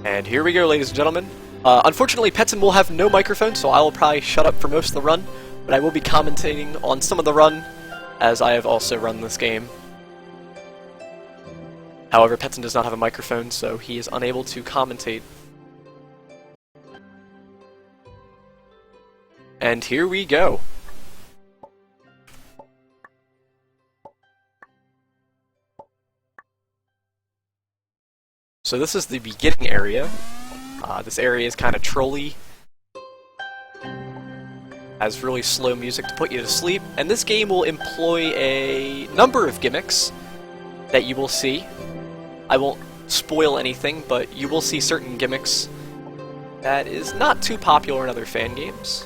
And here we go, ladies and gentlemen. Unfortunately, Petsson will have no microphone, so I will probably shut up for most of the run, but I will be commentating on some of the run, as I have also run this game. However, Petsson does not have a microphone, so he is unable to commentate. And here we go. So this is the beginning area. This area is kind of trolly. Has really slow music to put you to sleep. And this game will employ a number of gimmicks that you will see. I won't spoil anything, but you will see certain gimmicks that is not too popular in other fan games.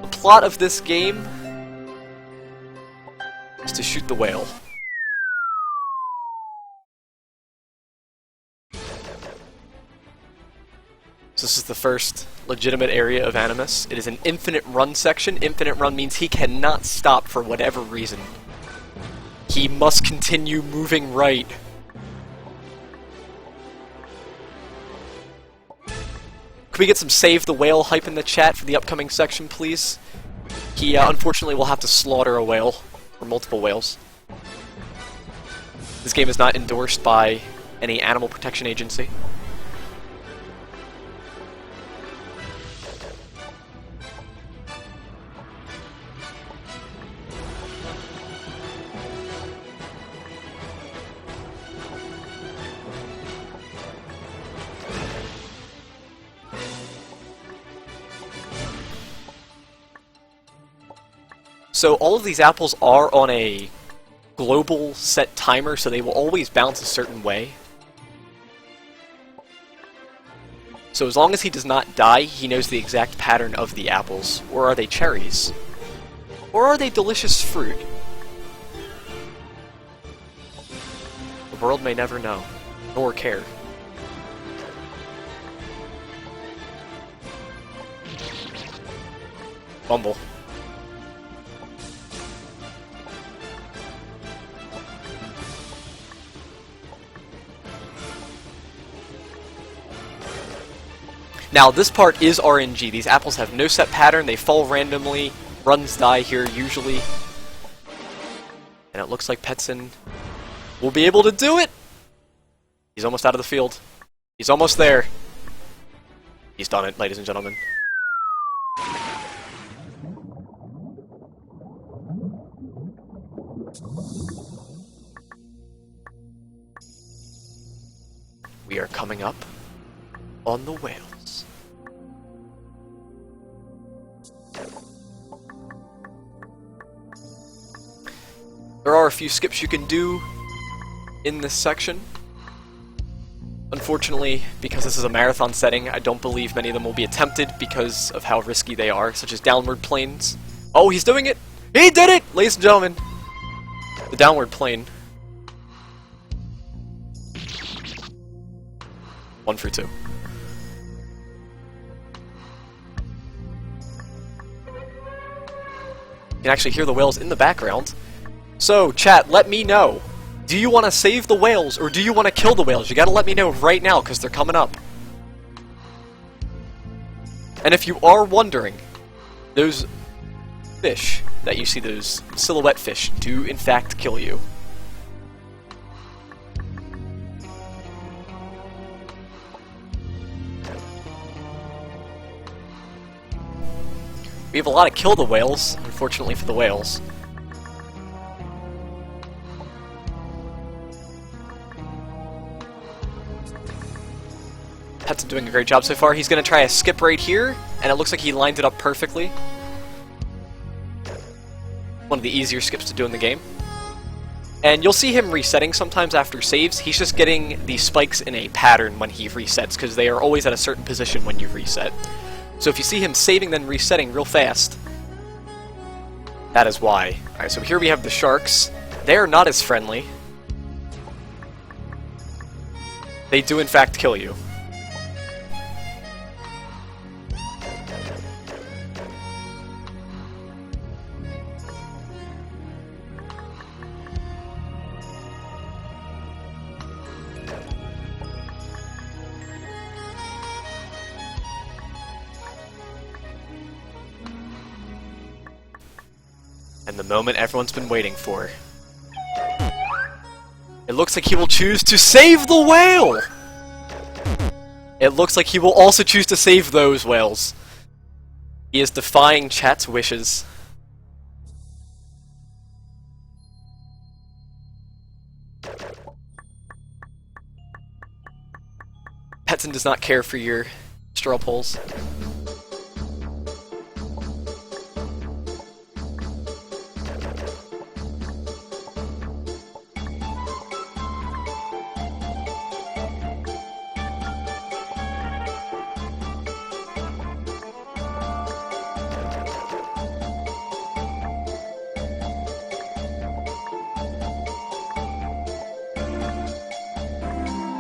The plot of this game is to shoot the whale. So this is the first legitimate area of Animus. It is an infinite run section. Infinite run means he cannot stop for whatever reason. He must continue moving right. Could we get some Save the Whale hype in the chat for the upcoming section, please? He unfortunately will have to slaughter a whale, or multiple whales. This game is not endorsed by any animal protection agency. So all of these apples are on a global set timer, so they will always bounce a certain way. So as long as he does not die, he knows the exact pattern of the apples. Or are they cherries? Or are they delicious fruit? The world may never know, nor care. Bumble. Now, this part is RNG. These apples have no set pattern, they fall randomly, runs die here usually. And it looks like Petsson will be able to do it! He's almost out of the field. He's almost there. He's done it, ladies and gentlemen. We are coming up on the whales. There are a few skips you can do in this section. Unfortunately, because this is a marathon setting, I don't believe many of them will be attempted because of how risky they are, such as downward planes. Oh, he's doing it! He did it! Ladies and gentlemen, the downward plane. 1 for 2. You can actually hear the whales in the background. So, chat, let me know. Do you want to save the whales, or do you want to kill the whales? You gotta let me know right now, because they're coming up. And if you are wondering, those fish that you see, those silhouette fish, do in fact kill you. We have a lot of kill the whales, unfortunately for the whales. Petsson doing a great job so far. He's going to try a skip right here, and it looks like he lined it up perfectly. One of the easier skips to do in the game. And you'll see him resetting sometimes after saves. He's just getting the spikes in a pattern when he resets, because they are always at a certain position when you reset. So if you see him saving then resetting real fast, that is why. Alright, so here we have the sharks. They are not as friendly. They do in fact kill you. And the moment everyone's been waiting for. It looks like he will choose to save the whale! It looks like he will also choose to save those whales. He is defying chat's wishes. Petsson does not care for your straw polls.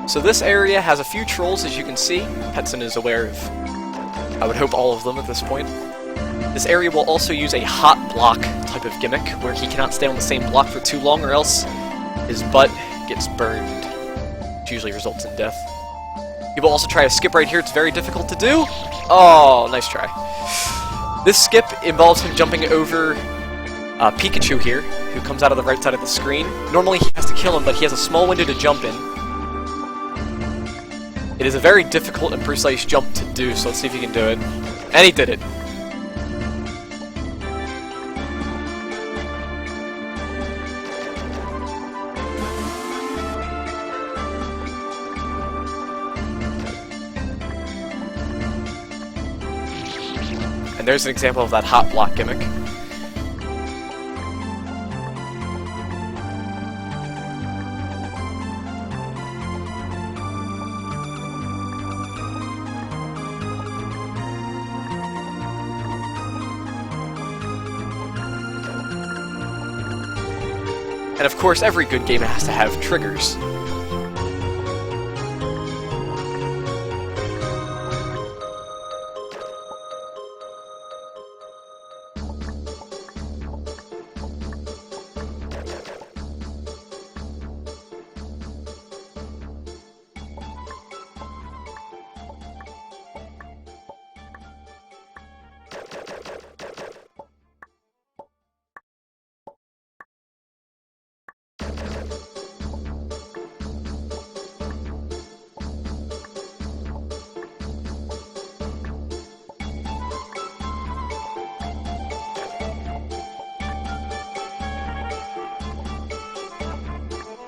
So this area has a few trolls, as you can see. Petsson is aware of, I would hope, all of them at this point. This area will also use a hot block type of gimmick, where he cannot stay on the same block for too long or else his butt gets burned, which usually results in death. He will also try to skip right here. It's very difficult to do. Oh, nice try. This skip involves him jumping over Pikachu here, who comes out of the right side of the screen. Normally he has to kill him, but he has a small window to jump in. It is a very difficult and precise jump to do, so let's see if he can do it. And he did it. And there's an example of that hot block gimmick. And of course, every good game has to have triggers.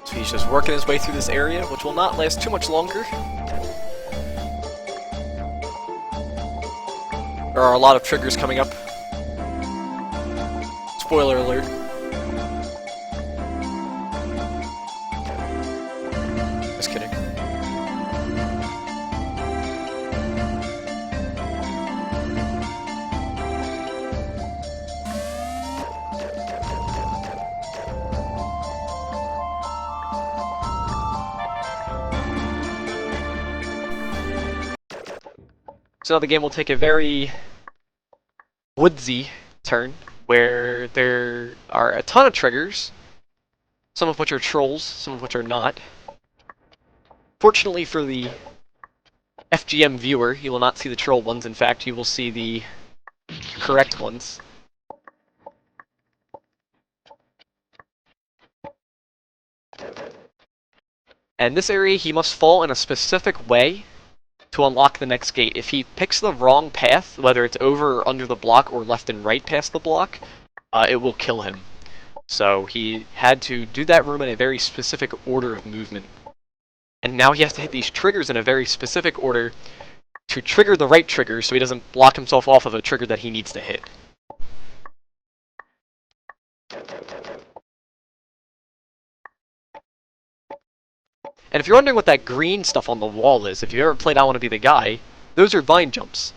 So he's just working his way through this area, which will not last too much longer. There are a lot of triggers coming up. Spoiler alert. Just kidding. So now the game will take a very woodsy turn, where there are a ton of triggers, some of which are trolls, some of which are not. Fortunately for the FGM viewer, you will not see the troll ones. In fact, you will see the correct ones. And this area, he must fall in a specific way to unlock the next gate. If he picks the wrong path, whether it's over or under the block or left and right past the block, it will kill him. So he had to do that room in a very specific order of movement. And now he has to hit these triggers in a very specific order to trigger the right trigger so he doesn't block himself off of a trigger that he needs to hit. And if you're wondering what that green stuff on the wall is, if you ever played I Want to Be the Guy, those are vine jumps.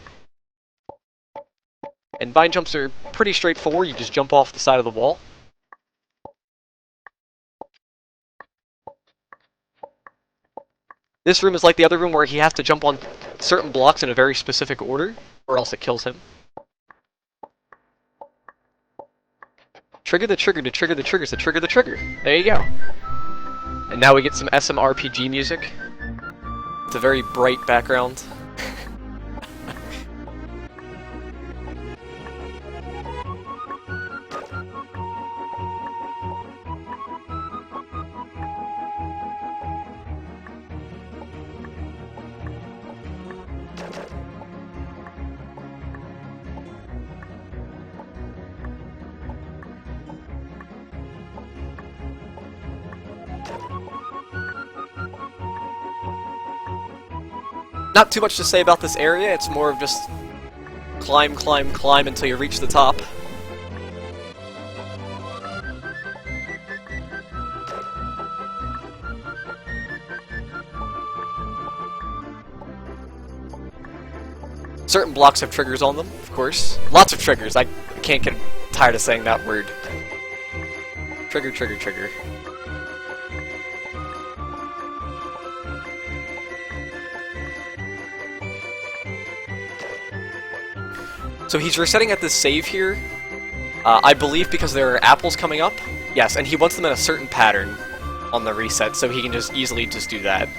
And vine jumps are pretty straightforward. You just jump off the side of the wall. This room is like the other room where he has to jump on certain blocks in a very specific order, or else it kills him. Trigger the trigger to trigger the triggers to trigger the trigger. There you go. And now we get some SMRPG music. It's a very bright background. Not too much to say about this area, it's more of just climb, climb, climb until you reach the top. Certain blocks have triggers on them, of course. Lots of triggers, I can't get tired of saying that word. Trigger, trigger, trigger. So he's resetting at this save here, I believe because there are apples coming up. Yes, and he wants them in a certain pattern on the reset, so he can just easily just do that.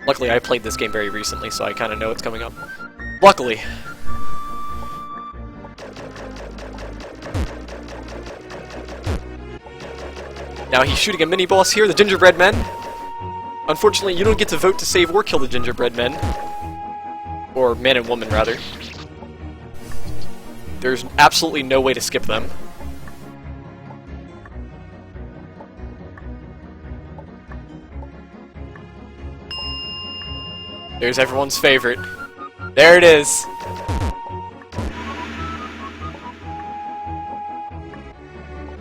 Luckily, I played this game very recently, so I kind of know what's coming up. Luckily. Now he's shooting a mini-boss here, the Gingerbread Men. Unfortunately, you don't get to vote to save or kill the Gingerbread Men. Or man and woman, rather. There's absolutely no way to skip them. There's everyone's favorite. There it is!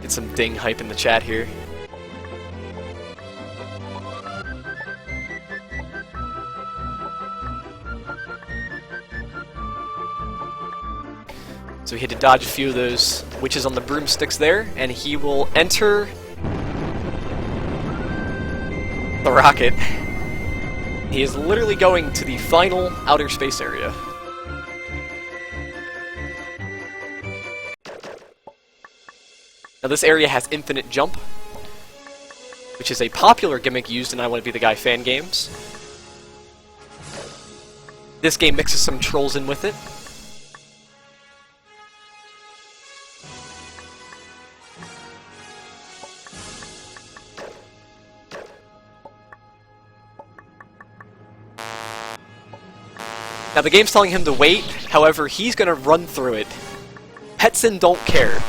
Get some ding hype in the chat here. So he had to dodge a few of those witches on the broomsticks there, and he will enter the rocket. He is literally going to the final outer space area. Now this area has infinite jump, which is a popular gimmick used in I Want to Be the Guy Fangames. This game mixes some trolls in with it. Now the game's telling him to wait, however, he's gonna run through it. Petsson don't care.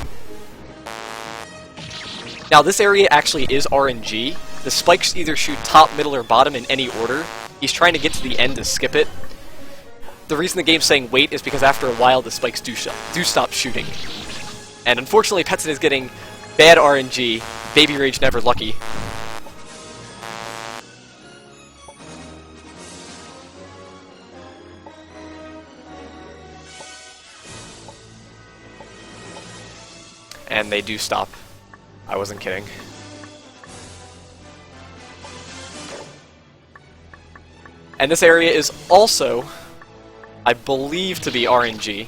Now this area actually is RNG. The spikes either shoot top, middle, or bottom in any order. He's trying to get to the end to skip it. The reason the game's saying wait is because after a while the spikes do stop shooting. And unfortunately Petsson is getting bad RNG, Baby Rage never lucky. And they do stop. I wasn't kidding. And this area is also, I believe, to be RNG.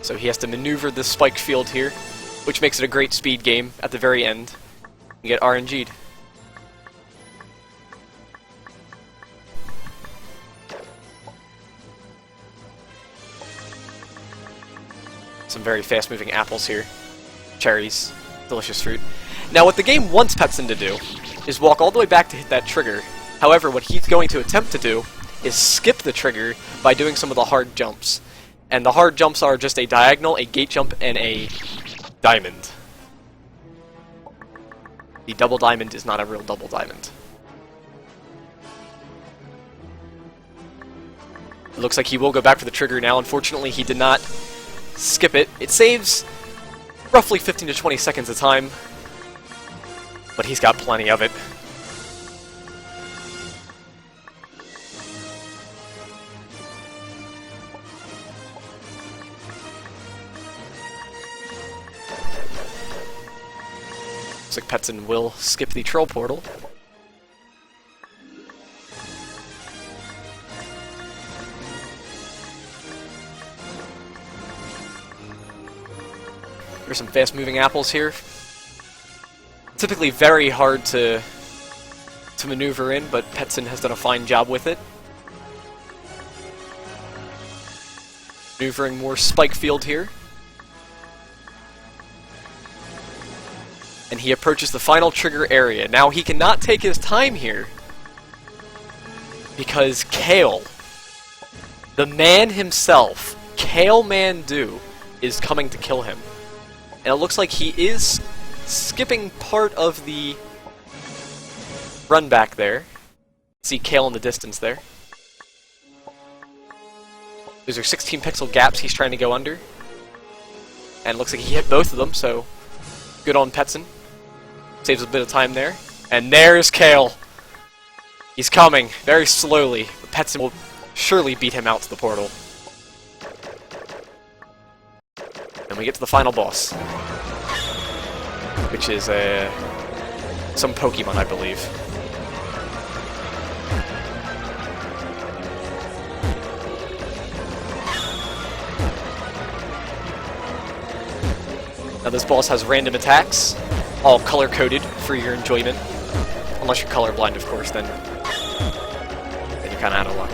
So he has to maneuver this spike field here, which makes it a great speed game at the very end. You get RNG'd. Some very fast-moving apples here. Cherries. Delicious fruit. Now, what the game wants Petsson to do is walk all the way back to hit that trigger. However, what he's going to attempt to do is skip the trigger by doing some of the hard jumps. And the hard jumps are just a diagonal, a gate jump, and a diamond. The double diamond is not a real double diamond. It looks like he will go back for the trigger now. Unfortunately, he did not skip it. It saves roughly 15 to 20 seconds of time, but he's got plenty of it. Looks like Petsson will skip the troll portal. There's some fast-moving apples here. Typically very hard to maneuver in, but Petsson has done a fine job with it. Maneuvering more spike field here. And he approaches the final trigger area. Now he cannot take his time here, because Kale, the man himself, Kale Mandu is coming to kill him. And it looks like he is skipping part of the run back there. See Kale in the distance there. Those are 16 pixel gaps he's trying to go under. And it looks like he hit both of them, so good on Petsson. Saves a bit of time there. And there's Kale. He's coming, very slowly. But Petsson will surely beat him out to the portal. And we get to the final boss. Which is some Pokemon, I believe. Now this boss has random attacks, all color-coded for your enjoyment. Unless you're colorblind, of course, then you're kinda out of luck.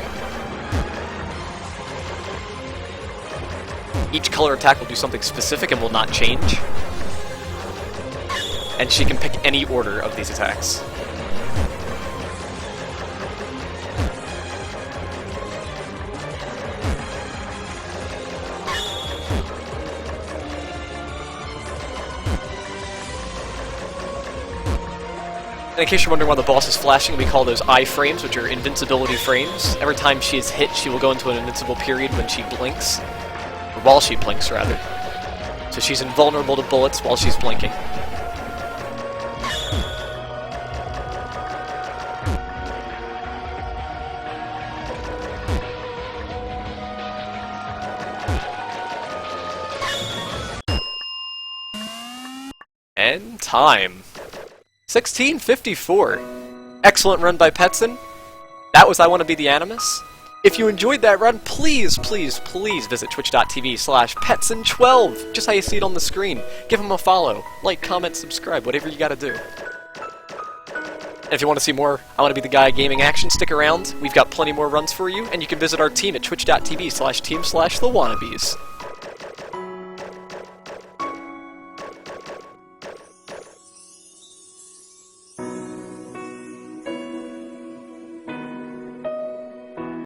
Each color attack will do something specific and will not change. And she can pick any order of these attacks. In case you're wondering why the boss is flashing, we call those I-frames, which are invincibility frames. Every time she is hit, she will go into an invincible period when she blinks. Or while she blinks, rather. So she's invulnerable to bullets while she's blinking. And time. 16:54. Excellent run by Petsson. That was I Want to Be the Animus. If you enjoyed that run, please, please, please visit twitch.tv/Petsson12. Just how you see it on the screen. Give him a follow. Like, comment, subscribe, whatever you gotta do. And if you want to see more I Want to Be the Guy gaming action, stick around. We've got plenty more runs for you, and you can visit our team at twitch.tv/team/thewannabes.